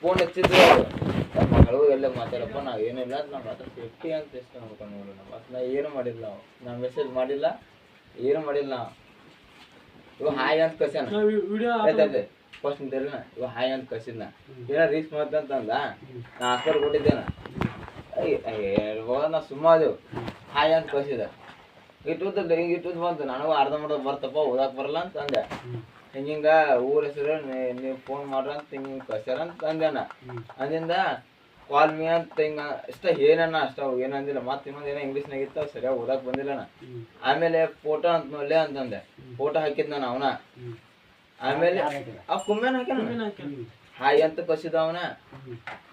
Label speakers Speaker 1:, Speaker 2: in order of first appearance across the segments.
Speaker 1: phone ಹಚ್ಚಿದ್ರು ಮಗಳು ಎಲ್ಲ ಮಾತಾಡಪ್ಪ ನಾವು ಏನಿಲ್ಲ ನಮ್ಮ ಹತ್ರ ಸೇಫ್ಟಿ ಅಂತ ಎಷ್ಟು ನೋಡ್ಕೊಂಡು ನೋಡಿ ನಾವು ಅಷ್ಟು ನಾ ಏನು ಮಾಡಿಲ್ಲ ನಾವು ಮೆಸೇಜ್ ಮಾಡಿಲ್ಲ ಏನು ಮಾಡಿಲ್ಲ ನಾವು ಇವಾಗ ಹಾಯ್ ಅಂತ ಕಸ್ಯಾನ ಫಸ್ಟ್ ನಿಂತಿರಲಿಲ್ಲ ಇವಾಗ ಹಾಯ್ ಅಂತ ಕಸಿದ್ನ ಏನೋ ರೀಚ್ ಮಾಡ್ತಂತಂದ ನಾ ಹಾಸ್ಪಿಟಲ್ ಕೊಟ್ಟಿದ್ದೇನ ನಾ ಸುಮ್ಮದು ಹಾಯ್ ಅಂತ ಕಸಿದ ಇಟ್ಟುತ್ತಲ್ಲ ಹಿಂಗೆ ಇಟ್ಟುದ್ ಬಂತು ನನಗೂ ಅರ್ಧ ಮಾಡೋದು ಬರ್ತಪ್ಪ ಓದಾಕ್ ಬರಲ್ಲ ಅಂತ ಅಂದೆ ಹಿಂಗ ಊರ ಹೆಸರು ನೀವು ಫೋನ್ ಮಾಡ್ರ ಅಂತ ಹಿಂಗೆ ಕಸ್ಯಾರ ಅಂತ ಅಂದೇನ ಅಂದಿಂದ ಕಾಲ್ ಮೀ ಅಂತ ಹಿಂಗ ಇಷ್ಟ ಏನನ್ನ ಅಷ್ಟ ಏನಂದಿಲ್ಲ ಮತ್ತೆ ಇನ್ನೊಂದು ಏನೋ ಇಂಗ್ಲೀಷ್ನಾಗ ಇತ್ತು ಸರಿಯಾಗಿ ಓದಾಕ್ ಬಂದಿಲ್ಲನ ಆಮೇಲೆ ಫೋಟೋ ಅಂತ ನೋಡ್ಲೆ ಅಂತಂದೆ ಫೋಟೋ ಹಾಕಿದ್ ನಾನು ಅವನ ಆಮೇಲೆ ಆ ಕುಮ್ಮೇನ ಹಾಕ್ಯಾನ ಹಾಯ್ ಅಂತ ಕಸಿದ ಅವನ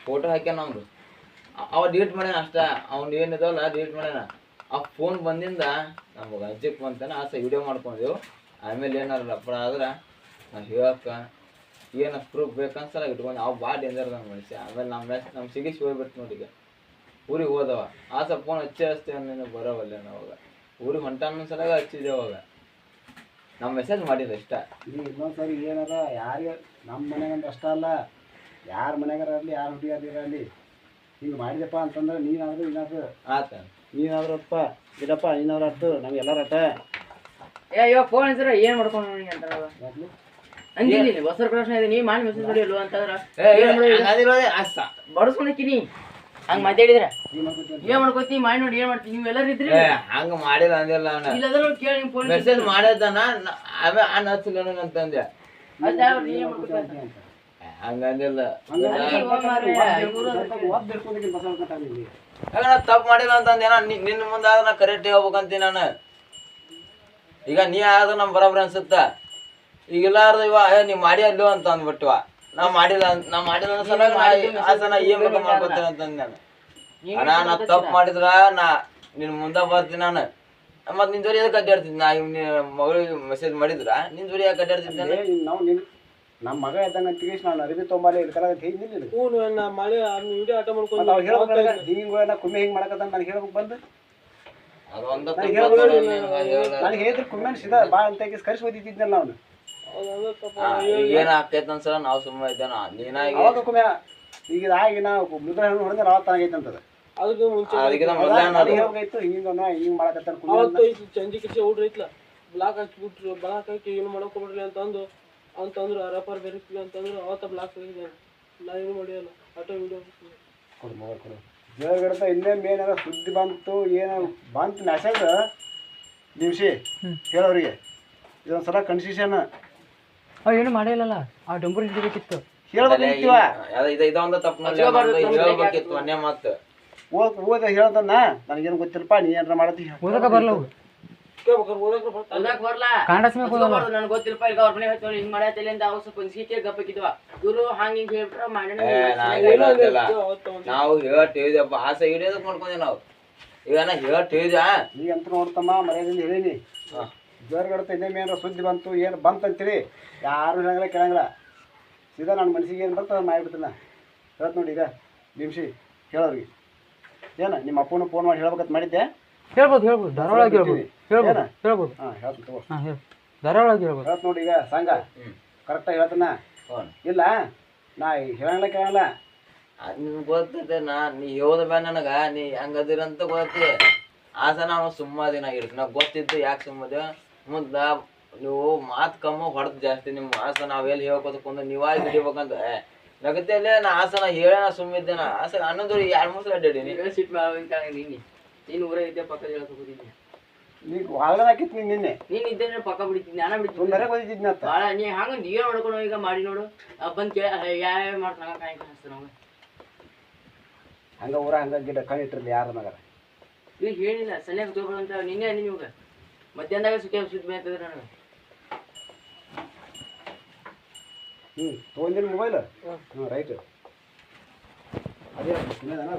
Speaker 1: ಫೋಟೋ ಹಾಕ್ಯಾನ ಅವ್ನು ಅವ ಡಿಲೀಟ್ ಮಾಡ್ಯಾನ ಅಷ್ಟ ಅವ್ನು ಏನಿದಾವಲ್ಲ ಡಿಲೀಟ್ ಮಾಡ್ಯಾನ ಆ ಫೋನ್ ಬಂದಿಂದ ನಮಗೆ ಅಜ್ಜಕ್ಕೆ ಬಂತಾನ ವಿಡಿಯೋ ಮಾಡ್ಕೊಂಡೆವು ಆಮೇಲೆ ಏನಾರು ಲಪ್ಪಡ ಆದ್ರೆ ನಾವು ಹೇಳಕ್ಕ ಏನು ಪ್ರೂಫ್ ಬೇಕನ್ಸಲ್ಲ ಇಟ್ಕೊಂಡು ಅವು ಭಾಳ ಡೇಂಜರ್ ನಮ್ಮ ಮನುಷ್ಯ ಆಮೇಲೆ ನಮ್ಮ ಸಿಗಿಸಿ ಹೋಗ್ಬಿಟ್ಟು ನೋಡಿ ಈಗ ಊರಿಗೆ ಹೋದವ ಫೋನ್ ಹಚ್ಚಿ ನೀನು ಬರೋವಲ್ಲ ನಾವಾಗ ಊರಿಗೆ ಹೊಂಟಾನ ಸಲಾಗ ಹಚ್ಚಿದ್ದೇವೆ ಅವಾಗ ನಾವು ಮೆಸೇಜ್ ಮಾಡಿಲ್ಲ ಇಷ್ಟ
Speaker 2: ಇನ್ನೊಂದ್ಸರಿ ಏನಾರ ಯಾರಿಗೆ ನಮ್ಮ ಮನೆಗಂತ ಅಷ್ಟ ಅಲ್ಲ ಯಾರ ಮನೆಗಾರ ಇರಲಿ ಯಾರ ಹುಡುಗಿಯರಿರಲಿ ಹಿಂಗೆ ಮಾಡಿದಪ್ಪ ಅಂತಂದ್ರೆ ನೀನಾದರೂ ಏನಾದ್ರು
Speaker 1: ಆತ
Speaker 2: ನೀನಾದ್ರಪ್ಪ ಇದಪ್ಪ ನೀನಾದ್ರು ಅಟ್ಟು ನಮ್ಗೆ ಎಲ್ಲರ ಅಟ್ಟ
Speaker 3: ಅಯ್ಯೋ ಫೋನ್ ಹಚ್ಚಿರ ಏನು ಮಾಡ್ಕೊಂಡು ಅಂತ ಅಂದಿನಿ ಹೊಸ ಪ್ರಶ್ನೆ ಇದೆ ನೀ ಮಾಡಿ ಮೆಸೇಜ್ ಮಾಡಿಲ್ವ ಅಂತಂದ್ರೆ ಬಡಸ್ಕೊಂಡಕ್ಕಿನಿ ಹಂಗೆ ಮಾತಾಡಿದ್ರೆ ಏನ್ ಮಾಡ್ಕೋತಿ ಮಾಡಿ ನೋಡಿ ಏನ್ ಮಾಡ್ತೀನಿ ನೀವು ಎಲ್ಲರೂ ಇದ್ರಿ
Speaker 1: ಹಂಗ ಮಾಡಿಲ್ಲ ಅಂದಿಲ್ಲ
Speaker 3: ಇಲ್ಲದ್ರ ಕೇಳಿ ನಿಮ್ಮ ಫೋನ್
Speaker 1: ಮೆಸೇಜ್ ಮಾಡಿದ್ದಾನ ಆಮೇಲೆ ಹಚ್ಚಿಲ್ಲ ಅಂತಂದೆ ಹಂಗಂದಿಲ್ಲ ತಪ್ಪು ಮಾಡಿಲ್ಲ ಅಂತಂದೇನ ನಿನ್ನ ಮುಂದೆ ಆದ್ರೆ ನಾ ಕರೆಕ್ಟ್ ಹೇಳ್ಬೇಕಂತೀನಿ ನಾನು ಈಗ ನೀ ಆದ್ರೆ ನಮ್ ಬರೋಬ್ರಿ ಅನ್ಸುತ್ತ ಈಗಿಲ್ಲಾರ್ದ ಇವ ನೀವ್ ಮಾಡಿ ಅಲ್ಲೋ ಅಂತ ಅಂದ್ಬಿಟ್ಟವ ನಾವ್ ಮಾಡಿಲ್ಲ ಸಲ ಏನ್ ಬೇಕಾ ಮಾಡ್ಕೊತೀನಿ ಅಂತಂದ್ ನಾನು ನಾ ತಪ್ಪು ಮಾಡಿದ್ರ ನಾ ನಿನ್ ಮುಂದೆ ಬರ್ತೀನಿ ನಾನು ಮತ್ ನಿನ್ ಜೋಡಿ ಯಾಕೆ ಅಡ್ಡಾಡ್ತಿದ್ದೆ ನಾ ಮಗಳಿಗೆ ಮೆಸೇಜ್ ಮಾಡಿದ್ರ ನಿನ್ ಜೋಡಿ ಯಾಕೆ ಅಡ್ಡಾಡ್ತಿದ್ದೆ
Speaker 2: ನಾವು ನಮ್ಮ ಮಗ ಇದ್ದಂಗೆ ಅಂತೀವಿ ನಾನು ಅರಿವಿ ತೊಂಬಾಲಿ ಇರ್ತಾರ ಹಿಂಗಿಲ್ಲ ಕುಮ್ಮೆ ಹಿಂಗೆ ಮಾಡಕತ್ತ ನನಗೆ ಹೇಳ್ಬೇಕು ಬಂದು ನಾನು ಹೇಳಿದ್ರೆ ಕುಮ್ಮೆನ್ ಸಿದ ಬಾ ಅಂತ ಕರ್ಸಿ ಓದಿದ್ನಲ್ಲ ಅವನು
Speaker 1: ಏನ್ ಆಗ್ತೈತೆ ಅನ್ಸಲ್ಲ ನಾವು ಸುಮ್ಮನೆ ಇದ್ದೇನ ನೀನಾಗಿ
Speaker 2: ಅವಾಗ ಕುಮ್ಮೆ ಈಗ ಆಗಿ ನಾವು ಮುದ್ರ ಹೊಡೆದ್ರೆ ಅವತ್ತು ಆಗೈತೆ ಅಂತದ ಹೇಳ್ಬೇಕಾಯ್ತು ಹಿಂಗೆ ಮಾಡಕತ್ತ
Speaker 4: ಚಂಜಿ ಕಿಸಿ ಹುಡ್ರೈತ್ಲ ಬ್ಲಾಕ್ ಹಾಕಿಬಿಟ್ರು ಬ್ಲಾಕ್ ಹಾಕಿ ಏನು ಮಾಡ್ಕೊಬಿಡ್ರಿ ಅಂತಂದ್ರು ರಫರ್ ಬೆರಿಸ್ಲಿ ಅಂತಂದ್ರು ಅವತ್ತ ಬ್ಲಾಕ್ ಆಗಿದ್ದಾನೆ ನಾ ಏನು ಮಾಡಿಯಲ್ಲ ಆಟೋ ವಿಡಿಯೋ
Speaker 2: ಕೊಡು ಮೊಬೈಲ್ ಕೊಡು ಜೋಗಿಡ್ತಾ ಇನ್ನೇನು ಏನಾರ ಸುದ್ದಿ ಬಂತು ಏನೋ ಬಂತು ಮೆಸೇಜ್ ದಿವ್ಸಿ ಹೇಳೋರಿಗೆ ಇದೊಂದು ಸಲ ಕನ್ಫ್ಯೂಷನ್
Speaker 3: ಏನು ಮಾಡಿಲ್ಲಲ್ಲ ಆ ಡಂಬರ್ ಹಿಡಿಬೇಕಿತ್ತು
Speaker 2: ಹೇಳ್ಬೇಕಿತ್ತೀವ
Speaker 1: ಇದೊಂದು ತಪ್ಪು ಹೇಳ್ಬೇಕಿತ್ತು ಅನ್ಯ ಮಾತು
Speaker 2: ಓದ ಹೇಳ್ದನ್ನ ನನಗೇನು ಗೊತ್ತಿಲ್ಲಪ್ಪ ನೀ ಏನಾರ ಮಾಡತ್ತಿ
Speaker 3: ಓದಕ ಬರಲ್ಲ
Speaker 5: ನನ್ಗೆ ಗೊತ್ತಿಲ್ಲಪ್ಪ ಈಗ ಅವ್ರ ಮನೆ ಹೇಳ್ತೀವಿ ಹಿಂಗ್ ಮಾಡತ್ತಿಲ್ಲ ಅಂತ ಅವ್ರು ಸ್ವಲ್ಪ ಸೀಟೆ ಗಪ್ಪಕ್ಕಿದ್ವ ಇವ್ರು ಹಂಗ ಹಿಂಗ್ ಹೇಳ್ಬಿಟ್ರ
Speaker 1: ನಾವು ಹೇಳ್ತೇವಿದಪ್ಪ ಆಸೆ ಹಿಡಿಯೋದಕ್ಕೆ ಮಾಡ್ಕೊಂಡೆ ನಾವು ಈಗ ನಾ ಹೇಳ್ತೇವಿದ
Speaker 2: ಈಗ ಅಂತ ನೋಡ್ತಮ್ಮ ಮರ್ಯಾದಿಂದ ಹೇಳೀನಿ ಜೋರ್ಗಡ್ತ ಇನ್ನೇನು ಏನಾರ ಸುದ್ದಿ ಬಂತು ಏನು ಬಂತಂತೀರಿ ಯಾರು ಹೇಳಂಗಿಲ್ಲ ಕೇಳಂಗಿಲ್ಲ ಸೀದಾ ನನ್ನ ಮನಸ್ಸಿಗೆ ಏನು ಬಂತು ಅದು ಮಾಡಿಬಿಡ್ತೀನಿ ಹೇಳ್ತು ನೋಡಿ ಈಗ ನಿಮಿಷಿ ಹೇಳೋರಿಗೆ ಏನು ನಿಮ್ಮ ಅಪ್ಪನ ಫೋನ್ ಮಾಡಿ ಹೇಳ್ಬೇಕಂತ ಮಾಡಿದ್ದೆ
Speaker 3: ಹೇಳ್ಬೋದು ಧಾರಾವಾಳವಾಗಿ ಹೇಳ್ಬೋದು
Speaker 2: ಹಾಂ ಹೇಳ್ತೀನಿ ತಗೋ
Speaker 3: ಧಾರಾವಾಳವಾಗಿ ಹೇಳ್ಬೋದು
Speaker 2: ಹೇಳ್ತು ನೋಡಿ ಈಗ ಸಂಘ ಕರೆಕ್ಟಾಗಿ ಹೇಳ್ತಾನ ಇಲ್ಲ ನಾ ಹೇಳಂಗಿಲ್ಲ ಕೇಳಂಗಿಲ್ಲ
Speaker 1: ನಿಮ್ಗೆ ಗೊತ್ತೈತೆ ನೀ ಹೇಳೋದ ಬ್ಯಾ ನನಗ ನೀ ಹೆಂಗದಿರಂತ ಗೊತ್ತಿ ಆಸ ನಾವು ಸುಮ್ಮದಿನ ಇಡ್ತೀವಿ ನಾವು ಗೊತ್ತಿದ್ದು ಯಾಕೆ ಸುಮ್ಮದ ಮುಂದ ನೀವು ಮಾತು ಕಮ್ಮಿ ಹೊಡೆದು ಜಾಸ್ತಿ ನಿಮ್ಮ ಆಸ ನಾವೆಲ್ಲಿ ಹೇಳ್ಕೊತಕ್ಕೊಂದು ನೀವಾಗಿ ಹಿಡಿಬೇಕಂತ ನಗತ್ತಲ್ಲೇ ನಾ ಆಸನ ಹೇಳ ಸುಮ್ಮಿದ್ದೇನ ಆಸ ಅನ್ನೋದು 2-3 ಸಲ ಅಡ್ಡಾಡೀನಿ
Speaker 5: ನೀನು ಊರ ಇದ್ದೆ ಪಕ್ಕ ಹೇಳ್ಕೊತಿದ್ದೆ
Speaker 2: ನೀನು ಹೊರಗಡೆ ಹಾಕಿತ್ತು ನಿನ್ನೆ
Speaker 5: ನೀನ್ ಇದ್ದೆ ಪಕ್ಕ ಬಿಡ್ತಿದ್ದೆ ನಾನು ಬಿಡ್ತೀನಿ
Speaker 2: ಸುಮ್ಮನೆ ಬಂದಿದ್ನ
Speaker 5: ಭಾಳ ನೀ ಹಂಗ ನೀವೇ ಮಾಡ್ಕೊಂಡು ಈಗ ಮಾಡಿ ನೋಡು ಬಂದು ಕೇಳ ಯಾವ ಮಾಡ್ತಾನ ಕಾಯಿ ಕಾಣಿಸ್ತಾರ ನಾವು
Speaker 2: ಹಂಗ ಊರ ಹಂಗ ಗಿಡ ಕಣ್ಣಿಟ್ಟಿರ್ಲಿ ಯಾರ ಮಗರ
Speaker 5: ಈಗ ಹೇಳಿಲ್ಲ ಸರಿಯಾಗಿ ತಗೋಬೋದು ಅಂತ ನಿನ್ನೆ ನಿಮ್ಗೆ ಮಧ್ಯಾಹ್ನದಾಗ ಸುದ್ದಿ ಬೇಕಂದ್ರೆ ನನಗೆ
Speaker 2: ತೊಗೊಂದಿನ ಮೊಬೈಲ್ ರೈಟ್ ಅದೇ ಕೇಳಲ್ಲ